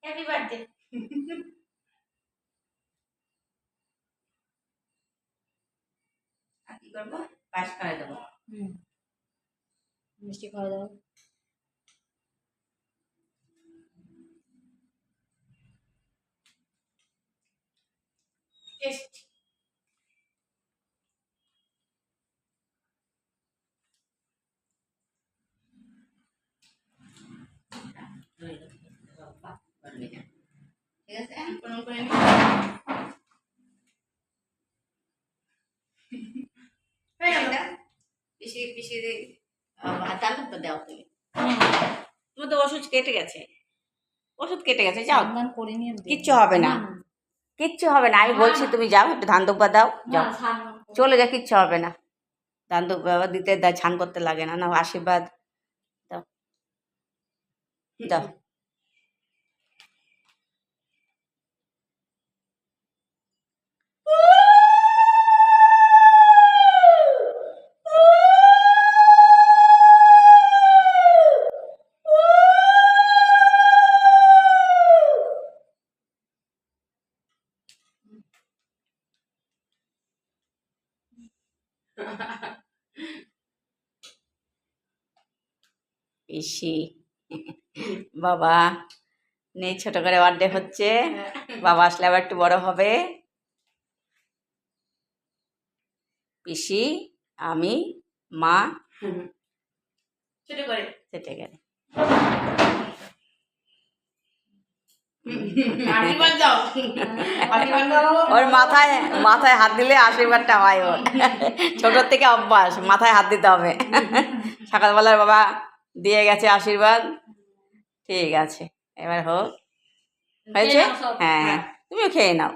Happy birthday. আর কি করবো? পায়েস খাওয়াই দেবো। মিষ্টি খাওয়া দাও। টেস্ট। ঠিক আছে, প্রণাম করে নি। পিসি পিসি দাদু তো দাও তুমি। তোমার তো ওষুধ কেটে গেছে, ওষুধ কেটে গেছে, যাও। কিচ্ছু হবে না, কিচ্ছু হবে না, আমি বলছি তুমি যাও, একটু ধান দুব্বা দাও, যাও চলে যা, কিচ্ছু হবে না। ধান দুব্বা দিতে ছান করতে লাগে না, না আশীর্বাদ দাও দাও। পিসি বাবা নেই, ছোট করে বার্থডে হচ্ছে, বাবা আসলে আবার একটু বড় হবে। পিসি, আমি, মা, ছোট করে সেটে গেলে ওর মাথায় মাথায় হাত দিলে আশীর্বাদটা হয় ওর। ছোটোর থেকে অভ্যাস, মাথায় হাত দিতে হবে। সকালবেলার বাবা দিয়ে গেছে আশীর্বাদ। ঠিক আছে, এবার হোক, হয়েছে? হ্যাঁ, তুমিও খেয়ে নাও।